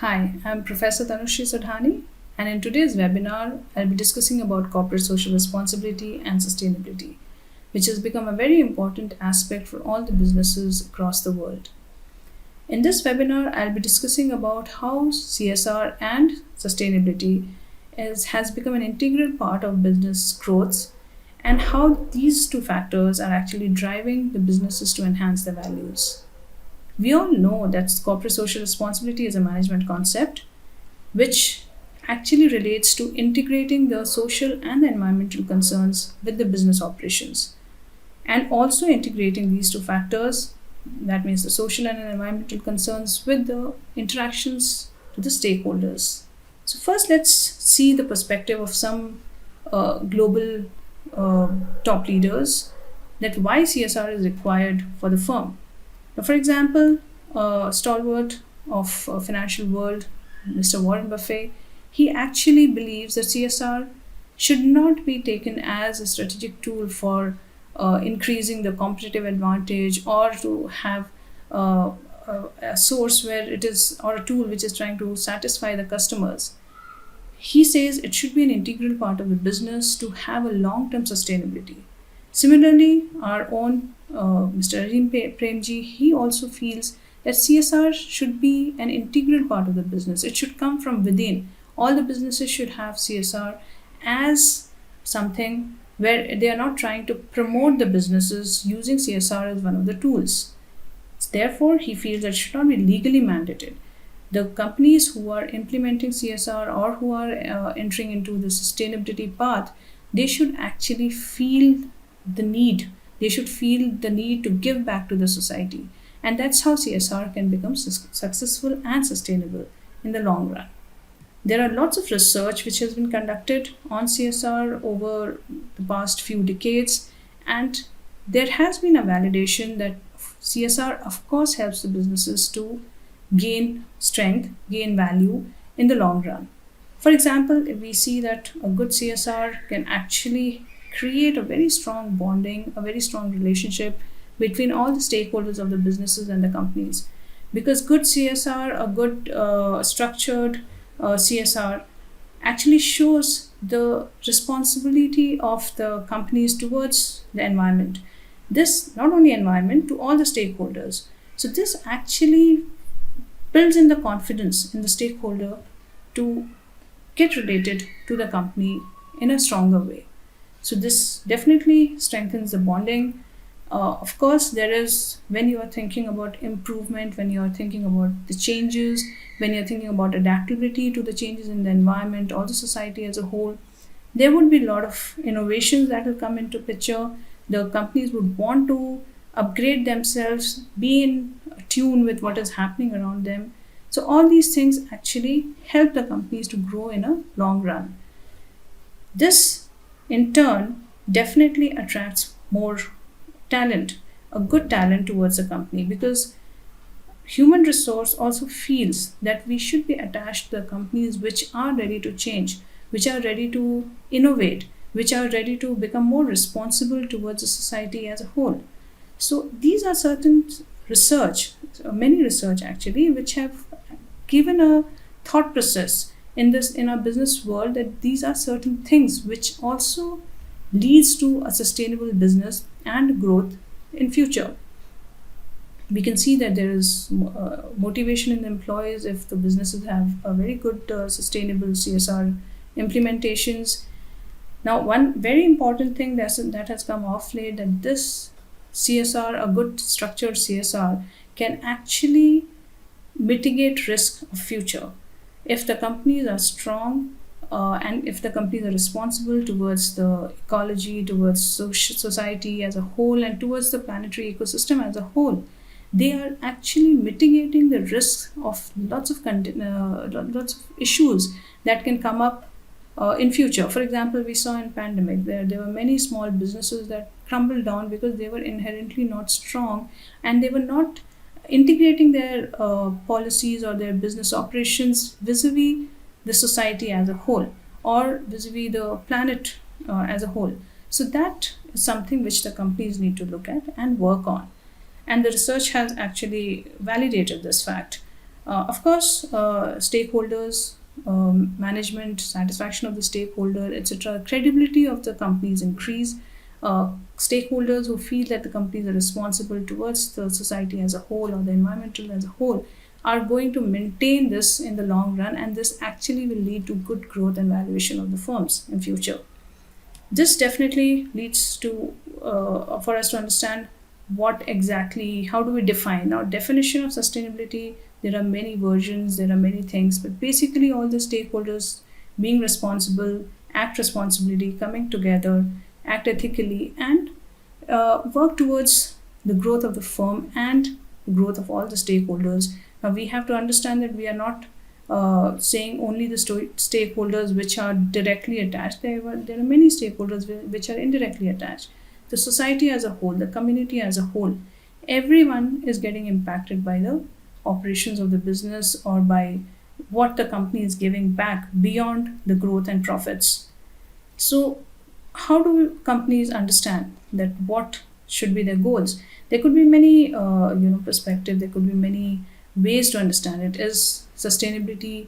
Hi, I'm Professor Tanushri Sodhani, and in today's webinar, I'll be discussing about corporate social responsibility and sustainability, which has become a very important aspect for all the businesses across the world. In this webinar, I'll be discussing about how CSR and sustainability has become an integral part of business growth and how these two factors are actually driving the businesses to enhance their values. We all know that corporate social responsibility is a management concept which actually relates to integrating the social and the environmental concerns with the business operations and also integrating these two factors, that means the social and environmental concerns, with the interactions to the stakeholders. So first, let's see the perspective of some global top leaders, that why CSR is required for the firm. Now, for example, stalwart of financial world, Mr. Warren Buffett, he actually believes that CSR should not be taken as a strategic tool for increasing the competitive advantage, or to have a source where it is, or a tool which is trying to satisfy the customers. He says it should be an integral part of the business to have a long-term sustainability. Similarly, our own Mr. Azim Premji, he also feels that CSR should be an integral part of the business. It should come from within. All the businesses should have CSR as something where they are not trying to promote the businesses using CSR as one of the tools. Therefore, he feels that it should not be legally mandated. The companies who are implementing CSR or who are entering into the sustainability path, they should actually feel the need. They should feel the need to give back to the society. And that's how CSR can become successful and sustainable in the long run. There are lots of research which has been conducted on CSR over the past few decades, and there has been a validation that CSR, of course, helps the businesses to gain strength, gain value in the long run. For example, if we see that a good CSR can actually create a very strong bonding, a very strong relationship between all the stakeholders of the businesses and the companies. Because good CSR, a good structured CSR, actually shows the responsibility of the companies towards the environment. This, not only environment, to all the stakeholders. So this actually builds in the confidence in the stakeholder to get related to the company in a stronger way. So this definitely strengthens the bonding. Of course, there is, when you are thinking about improvement, when you are thinking about the changes, when you're thinking about adaptability to the changes in the environment or the society as a whole, there would be a lot of innovations that will come into picture. The companies would want to upgrade themselves, be in tune with what is happening around them. So all these things actually help the companies to grow in a long run. This, in turn, definitely attracts more talent, a good talent towards the company, because human resource also feels that we should be attached to the companies which are ready to change, which are ready to innovate, which are ready to become more responsible towards the society as a whole. So these are certain research, many research actually, which have given a thought process in our business world, that these are certain things which also leads to a sustainable business and growth in future. We can see that there is motivation in the employees if the businesses have a very good sustainable CSR implementations. Now, one very important thing that has come off late, that this CSR, a good structured CSR, can actually mitigate risk of future. If the companies are strong, and if the companies are responsible towards the ecology, towards society as a whole, and towards the planetary ecosystem as a whole, they are actually mitigating the risk of lots of issues that can come up in future. For example, we saw in pandemic there were many small businesses that crumbled down because they were inherently not strong, and they were not integrating their policies or their business operations vis-a-vis the society as a whole, or vis-a-vis the planet as a whole. So that is something which the companies need to look at and work on. And the research has actually validated this fact. Of course, stakeholders, management, satisfaction of the stakeholder, etc., credibility of the companies increase. Stakeholders who feel that the companies are responsible towards the society as a whole or the environmental as a whole are going to maintain this in the long run, and this actually will lead to good growth and valuation of the firms in future. This definitely leads to for us to understand what exactly, how do we define now definition of sustainability. There are many versions, there are many things, but basically all the stakeholders being responsible, act responsibility, coming together, act ethically, and work towards the growth of the firm and the growth of all the stakeholders. Now we have to understand that we are not saying only the stakeholders which are directly attached. There are many stakeholders which are indirectly attached. The society as a whole, the community as a whole, everyone is getting impacted by the operations of the business or by what the company is giving back beyond the growth and profits. So, how do companies understand that what should be their goals? There could be many, perspective. There could be many ways to understand it. Is sustainability,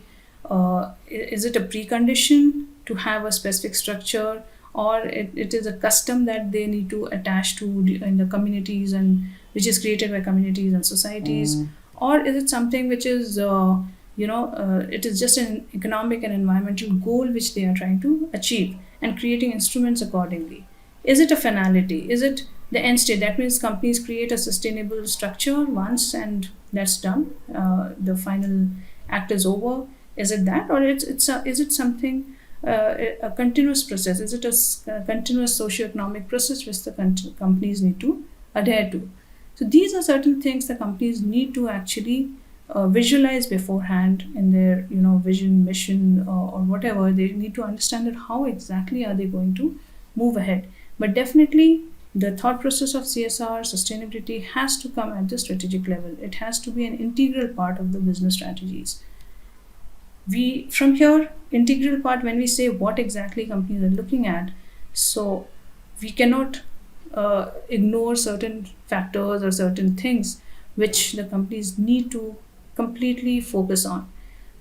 is it a precondition to have a specific structure, or it is a custom that they need to attach to in the communities, and which is created by communities and societies, or is it something which is it is just an economic and environmental goal which they are trying to achieve and creating instruments accordingly? Is it a finality? Is it the end state? That means companies create a sustainable structure once and that's done. The final act is over. Is it that, or is it something, a continuous process? Is it a continuous socio-economic process which the companies need to adhere to? So these are certain things the companies need to actually visualize beforehand in their vision, mission, or whatever. They need to understand that how exactly are they going to move ahead. But definitely the thought process of CSR sustainability has to come at the strategic level. It has to be an integral part of the business strategies. We from here integral part, when we say what exactly companies are looking at, so we cannot ignore certain factors or certain things which the companies need to completely focus on.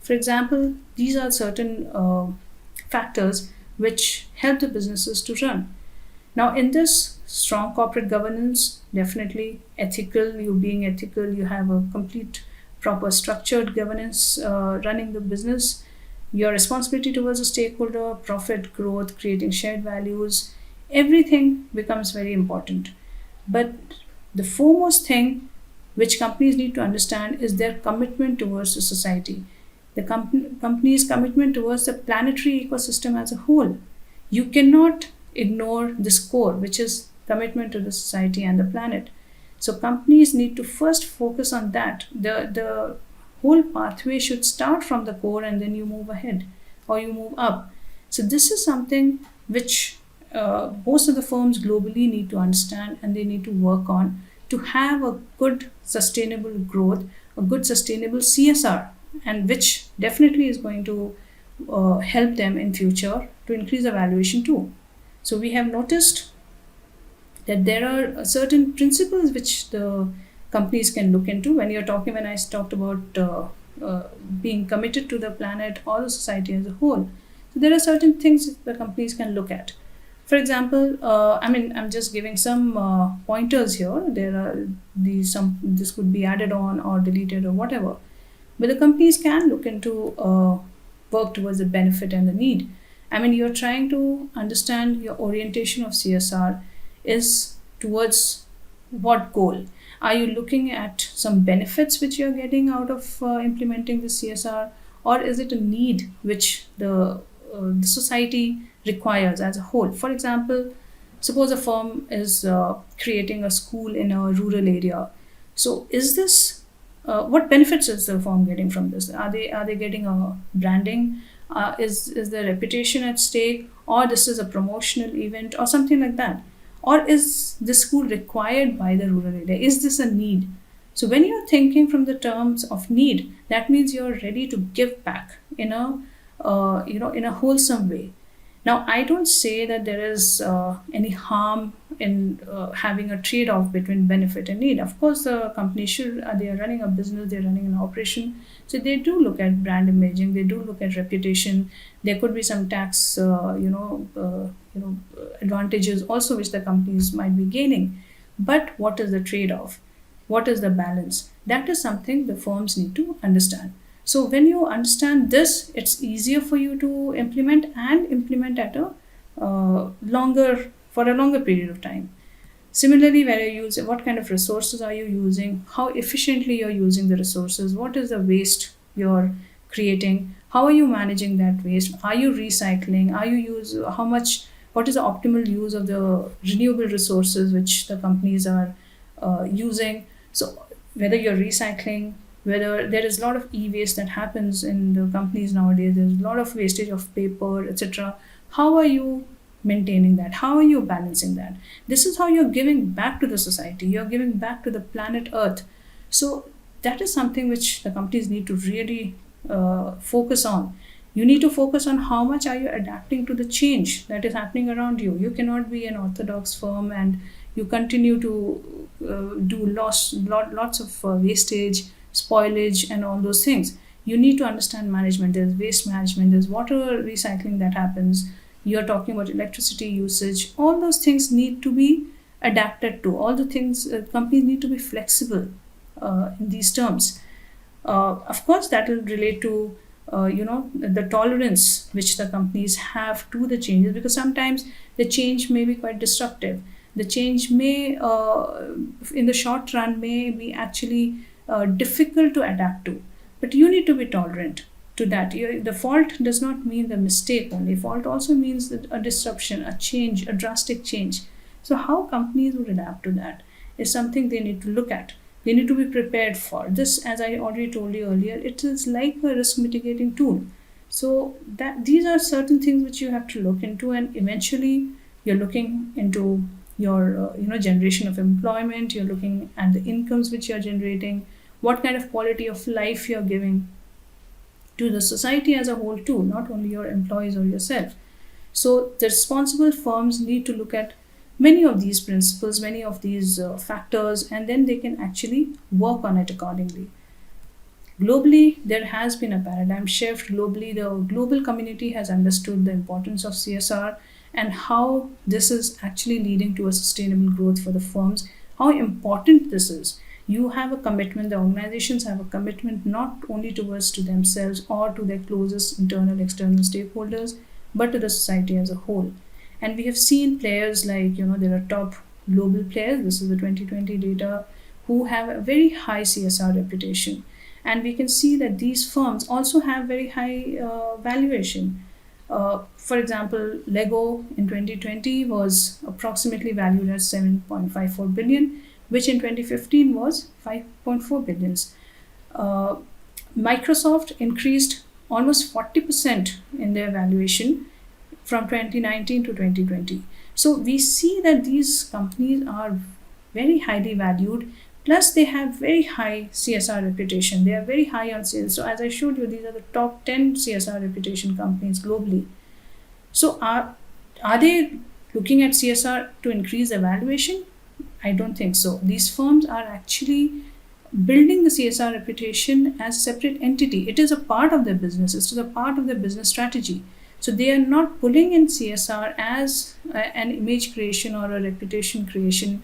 For example, these are certain factors which help the businesses to run. Now, in this, strong corporate governance, definitely ethical, you being ethical, you have a complete, proper, structured governance running the business, your responsibility towards a stakeholder, profit growth, creating shared values, everything becomes very important. But the foremost thing which companies need to understand is their commitment towards the society, the company's commitment towards the planetary ecosystem as a whole. You cannot ignore this core, which is commitment to the society and the planet. So companies need to first focus on that. The whole pathway should start from the core and then you move ahead or you move up. So this is something which most of the firms globally need to understand and they need to work on to have a good sustainable growth, a good sustainable CSR, and which definitely is going to help them in future to increase the valuation too. So we have noticed that there are certain principles which the companies can look into. When I talked about being committed to the planet or the society as a whole, so there are certain things the companies can look at. For example, I'm just giving some pointers here. There are this could be added on or deleted or whatever. But the companies can look into work towards the benefit and the need. You're trying to understand your orientation of CSR is towards what goal? Are you looking at some benefits which you're getting out of implementing the CSR, or is it a need which the society requires as a whole? For example, suppose a firm is creating a school in a rural area. So, is this what benefits is the firm getting from this? Are they getting a branding? Is the reputation at stake, or this is a promotional event or something like that? Or is this school required by the rural area? Is this a need? So when you're thinking from the terms of need, that means you're ready to give back in a in a wholesome way. Now, I don't say that there is any harm in having a trade-off between benefit and need. Of course, the company should. They are running a business. They're running an operation, so they do look at brand imaging. They do look at reputation. There could be some tax, advantages also which the companies might be gaining. But what is the trade-off? What is the balance? That is something the firms need to understand. So when you understand this, it's easier for you to implement and implement at a longer for a longer period of time. Similarly, where you use what kind of resources are you using, how efficiently you're using the resources, what is the waste you're creating, how are you managing that waste, are you recycling, are you use how much, what is the optimal use of the renewable resources which the companies are using. So whether you're recycling, whether there is a lot of e-waste that happens in the companies nowadays, there's a lot of wastage of paper, etc. How are you maintaining that? How are you balancing that? This is how you're giving back to the society. You're giving back to the planet Earth. So that is something which the companies need to really focus on. You need to focus on how much are you adapting to the change that is happening around you. You cannot be an orthodox firm and you continue to do lots of wastage, spoilage, and all those things. You need to understand management. There's waste management, there's water recycling that happens. You're talking about electricity usage. All those things need to be adapted to. All the things, companies need to be flexible in these terms. Of course, that will relate to the tolerance which the companies have to the changes, because sometimes the change may be quite disruptive. The change may, in the short run, may be actually difficult to adapt to. But you need to be tolerant to that. The fault does not mean the mistake only. Fault also means that a disruption, a change, a drastic change. So how companies would adapt to that is something they need to look at. They need to be prepared for this. As I already told you earlier, it is like a risk mitigating tool. So that these are certain things which you have to look into, and eventually you're looking into your generation of employment. You're looking at the incomes which you're generating, what kind of quality of life you're giving to the society as a whole too, not only your employees or yourself. So the responsible firms need to look at many of these principles, many of these factors, and then they can actually work on it accordingly. Globally, there has been a paradigm shift. Globally, the global community has understood the importance of CSR and how this is actually leading to a sustainable growth for the firms, how important this is. You have a commitment, the organizations have a commitment not only towards to themselves or to their closest internal, external stakeholders, but to the society as a whole. And we have seen players like, there are top global players, this is the 2020 data, who have a very high CSR reputation. And we can see that these firms also have very high valuation. For example, Lego in 2020 was approximately valued at 7.54 billion, which in 2015 was 5.4 billion. Microsoft increased almost 40% in their valuation from 2019 to 2020. So we see that these companies are very highly valued, plus they have very high CSR reputation. They are very high on sales. So as I showed you, these are the top 10 CSR reputation companies globally. So are they looking at CSR to increase their valuation? I don't think so. These firms are actually building the CSR reputation as a separate entity. It is a part of their business. It is a part of their business strategy. So they are not pulling in CSR as an image creation or a reputation creation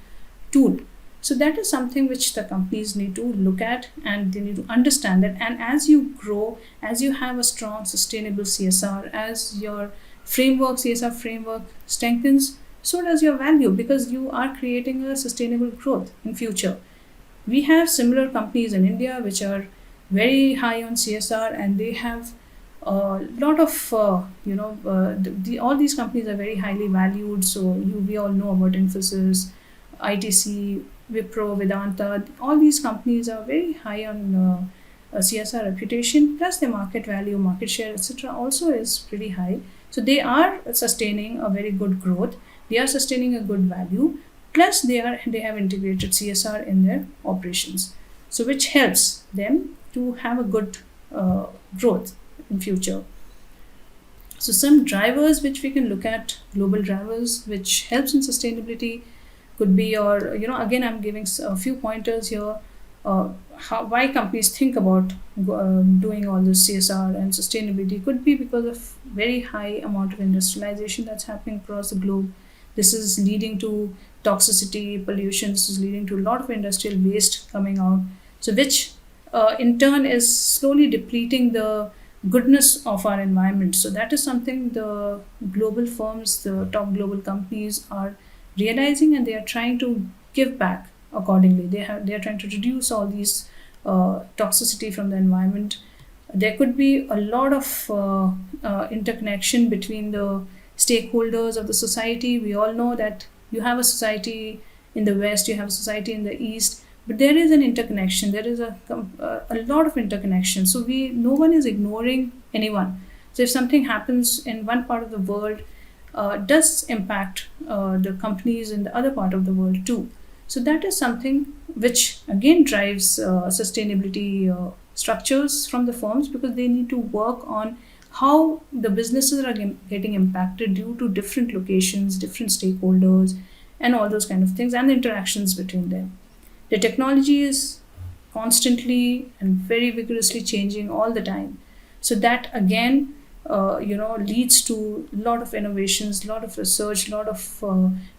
tool. So that is something which the companies need to look at, and they need to understand that. And as you grow, as you have a strong sustainable CSR, as your CSR framework strengthens, so does your value, because you are creating a sustainable growth in future. We have similar companies in India which are very high on CSR, and they have a lot of all these companies are very highly valued. So we all know about Infosys, ITC, Wipro, Vedanta. All these companies are very high on CSR reputation, plus their market value, market share, etc. also is pretty high. So they are sustaining a very good growth. They are sustaining a good value, plus they have integrated CSR in their operations. So which helps them to have a good growth in future. So some drivers which we can look at, global drivers which helps in sustainability, could be your, again I'm giving a few pointers here. Why companies think about doing all this CSR and sustainability could be because of very high amount of industrialization that's happening across the globe. This is leading to toxicity, pollution. This is leading to a lot of industrial waste coming out. So which in turn is slowly depleting the goodness of our environment. So that is something the global firms, the top global companies are realizing, and they are trying to give back accordingly. They are trying to reduce all these toxicity from the environment. There could be a lot of interconnection between the stakeholders of the society. We all know that you have a society in the west, you have a society in the east, but there is an interconnection. There is a lot of interconnection. So no one is ignoring anyone. So if something happens in one part of the world, does impact the companies in the other part of the world too. So that is something which again drives sustainability structures from the firms, because they need to work on how the businesses are getting impacted due to different locations, different stakeholders, and all those kind of things, and the interactions between them. The technology is constantly and very vigorously changing all the time. So that again, leads to a lot of innovations, a lot of research, a lot of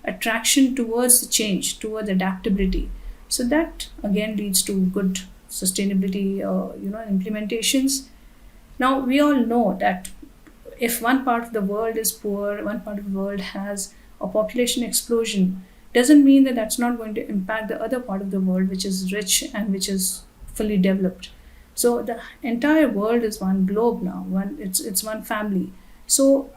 attraction towards the change, towards adaptability. So that again leads to good sustainability, implementations. Now we all know that if one part of the world is poor, one part of the world has a population explosion, doesn't mean that that's not going to impact the other part of the world, which is rich and which is fully developed. So the entire world is one globe now. It's one family. So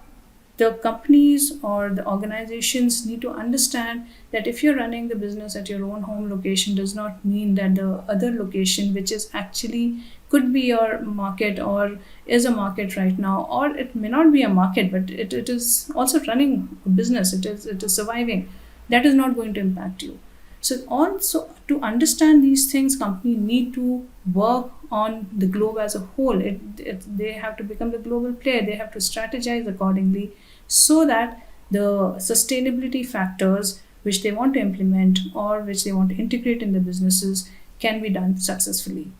the companies or the organizations need to understand that if you're running the business at your own home location, does not mean that the other location, which is actually could be your market or is a market right now, or it may not be a market, but it is also running a business. It is surviving. That is not going to impact you. So also to understand these things, companies need to work on the globe as a whole. They have to become the global player. They have to strategize accordingly so that the sustainability factors which they want to implement or which they want to integrate in the businesses can be done successfully.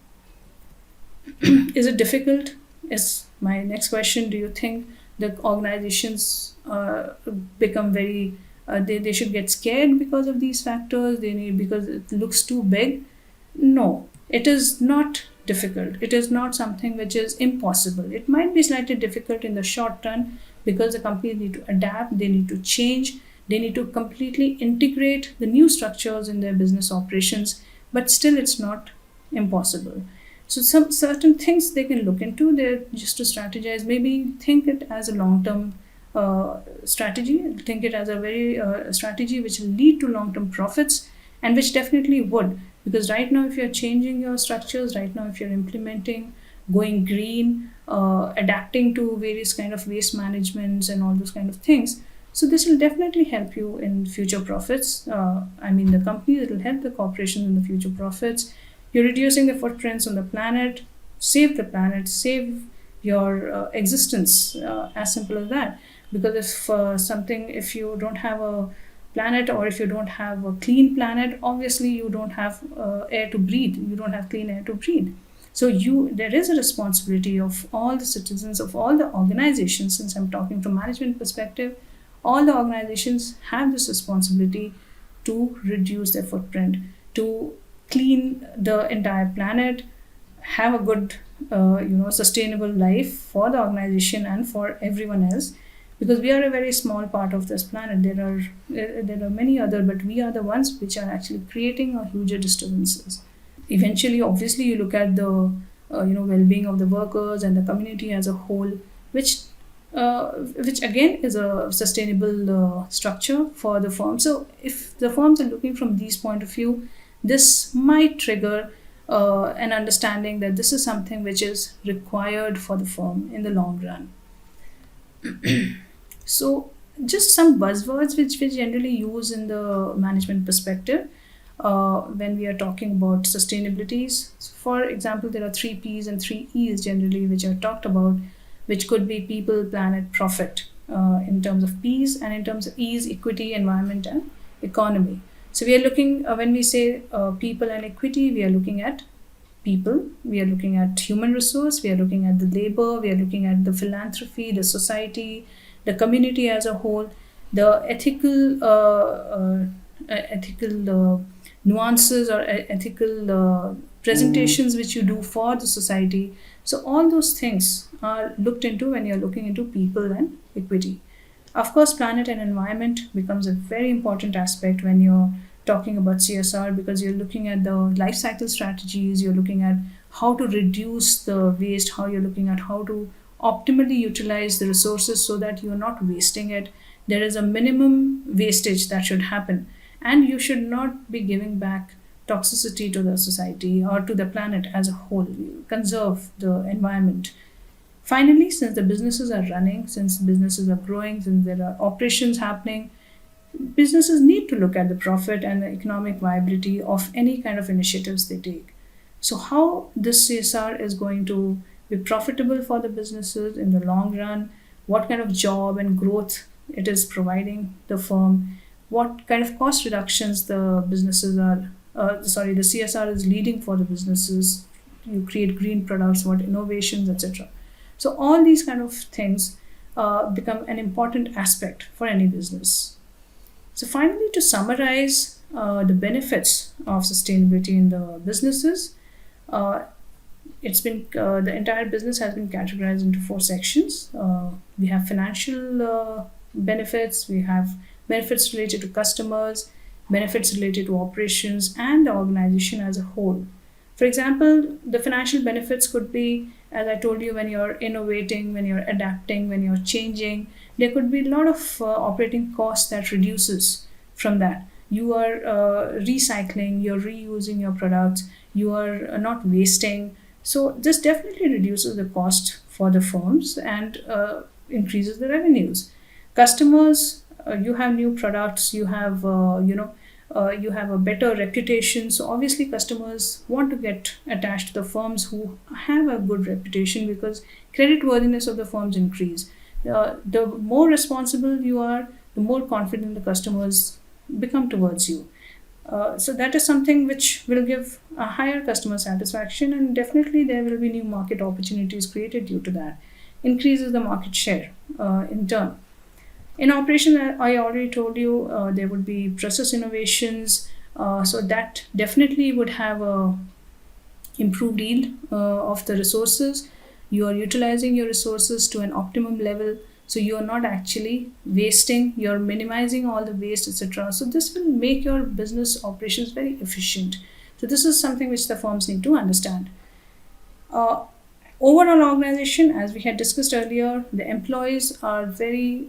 Is it difficult? Is my next question. Do you think the organizations become very they should get scared because of these factors, because it looks too big? No, it is not difficult. It is not something which is impossible. It might be slightly difficult in the short run because the companies need to adapt, they need to change, they need to completely integrate the new structures in their business operations, but still it's not impossible. So some certain things they can look into there just to strategize. Maybe think it as a long-term strategy. Think it as a very strategy which will lead to long-term profits, and which definitely would. Because right now, if you're changing your structures, right now, if you're implementing, going green, adapting to various kind of waste managements and all those kind of things, so this will definitely help you in future profits. The companies, it will help the corporations in the future profits. You're reducing the footprints on the planet, save the planet, save your existence, as simple as that. Because if you don't have a planet, or if you don't have a clean planet, obviously you don't have air to breathe. You don't have clean air to breathe. So there is a responsibility of all the citizens, of all the organizations. Since I'm talking from management perspective, all the organizations have this responsibility to reduce their footprint, to clean the entire planet, have a good sustainable life for the organization and for everyone else. Because we are a very small part of this planet. There are many other, but we are the ones which are actually creating a huger disturbances. Eventually, obviously, you look at the well-being of the workers and the community as a whole, which again is a sustainable structure for the firm. So if the firms are looking from this point of view, this might trigger an understanding that this is something which is required for the firm in the long run. So just some buzzwords which we generally use in the management perspective when we are talking about sustainabilities. For example, there are 3 P's and 3 E's generally which are talked about. which could be people, planet, profit, in terms of peace, and in terms of ease, equity, environment, and economy. So we are looking, when we say people and equity, we are looking at people, we are looking at human resource, we are looking at the labor, we are looking at the philanthropy, the society, the community as a whole, the ethical nuances or ethical presentations which you do for the society. So all those things are looked into when you're looking into people and equity. Of course, planet and environment becomes a very important aspect when you're talking about CSR, because you're looking at the life cycle strategies, you're looking at how to reduce the waste, how you're looking at how to optimally utilize the resources so that you're not wasting it. There is a minimum wastage that should happen, and you should not be giving back toxicity to the society or to the planet as a whole. You conserve the environment. Finally, since the businesses are running, since businesses are growing, since there are operations happening, businesses need to look at the profit and the economic viability of any kind of initiatives they take. So, how this CSR is going to be profitable for the businesses in the long run, what kind of job and growth it is providing the firm, what kind of cost reductions the businesses are, the CSR is leading for the businesses. You create green products, what innovations, etc. So, all these kind of things become an important aspect for any business. So, finally, to summarize the benefits of sustainability in the businesses, uh, it's been the entire business has been categorized into four sections. We have financial benefits, we have benefits related to customers, benefits related to operations, and the organization as a whole. For example, the financial benefits could be, as I told you, when you're innovating, when you're adapting, when you're changing, there could be a lot of operating costs that reduces from that. You are recycling, you're reusing your products, you are not wasting. So this definitely reduces the cost for the firms and increases the revenues. Customers, you have new products, you have you have a better reputation. So obviously, customers want to get attached to the firms who have a good reputation, because credit worthiness of the firms increase. The more responsible you are, the more confident the customers become towards you. So that is something which will give a higher customer satisfaction, and definitely there will be new market opportunities created due to that. Increases the market share in turn. In operation, I already told you there would be process innovations, so that definitely would have a improved yield of the resources. You are utilizing your resources to an optimum level, so you are not actually wasting, you're minimizing all the waste, etc. So this will make your business operations very efficient. So this is something which the firms need to understand. uh, Overall organization, as we had discussed earlier, the employees are very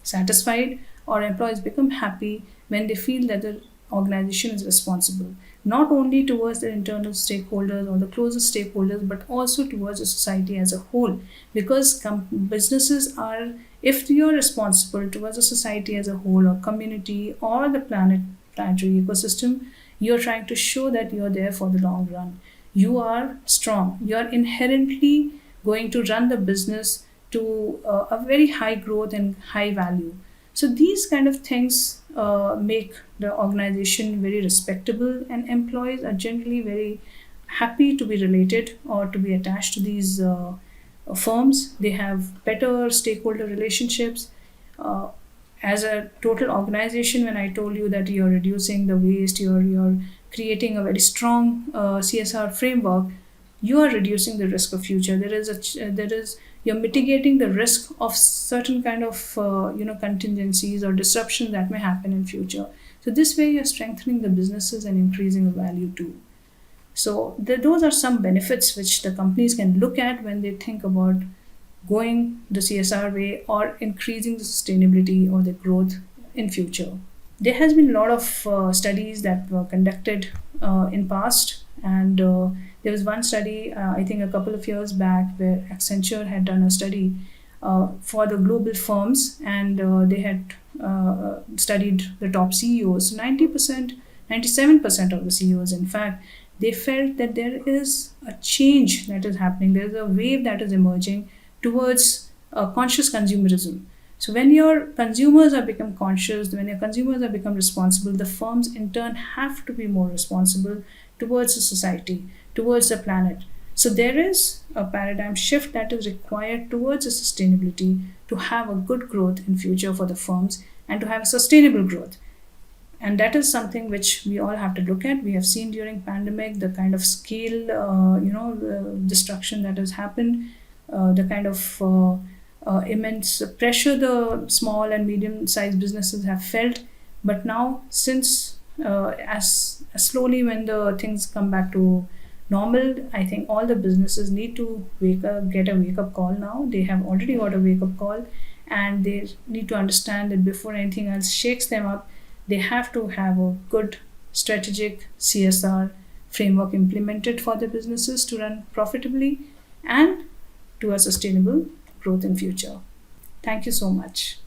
satisfied, or employees become happy when they feel that the organization is responsible, not only towards their internal stakeholders or the closest stakeholders, but also towards the society as a whole. Because businesses are, if you're responsible towards the society as a whole, or community, or the planetary ecosystem, you're trying to show that you're there for the long run. You are strong, you are inherently going to run the business to a very high growth and high value. So these kind of things make the organization very respectable, and employees are generally very happy to be related or to be attached to these firms. They have better stakeholder relationships. Uh, as a total organization, when I told you that you're reducing the waste, you're creating a very strong CSR framework, you are reducing the risk of future. There is you're mitigating the risk of certain kind of contingencies or disruption that may happen in future. So this way, you're strengthening the businesses and increasing the value too. So those are some benefits which the companies can look at when they think about going the CSR way or increasing the sustainability or the growth in future. There has been a lot of studies that were conducted in past, and there was one study, I think a couple of years back, where Accenture had done a study for the global firms, and they had studied the top CEOs. 90%, 97% of the CEOs, in fact, they felt that there is a change that is happening. There is a wave that is emerging towards conscious consumerism. So when your consumers are become conscious, when your consumers are become responsible, the firms in turn have to be more responsible towards the society, towards the planet. So there is a paradigm shift that is required towards the sustainability to have a good growth in future for the firms and to have a sustainable growth. And that is something which we all have to look at. We have seen during pandemic the kind of scale destruction that has happened, the kind of immense pressure the small and medium sized businesses have felt. But now, since as slowly when the things come back to normal, I think all the businesses need to get a wake up call now. They have already got a wake up call, and they need to understand that before anything else shakes them up, they have to have a good strategic CSR framework implemented for the businesses to run profitably and to a sustainable growth in future. Thank you so much.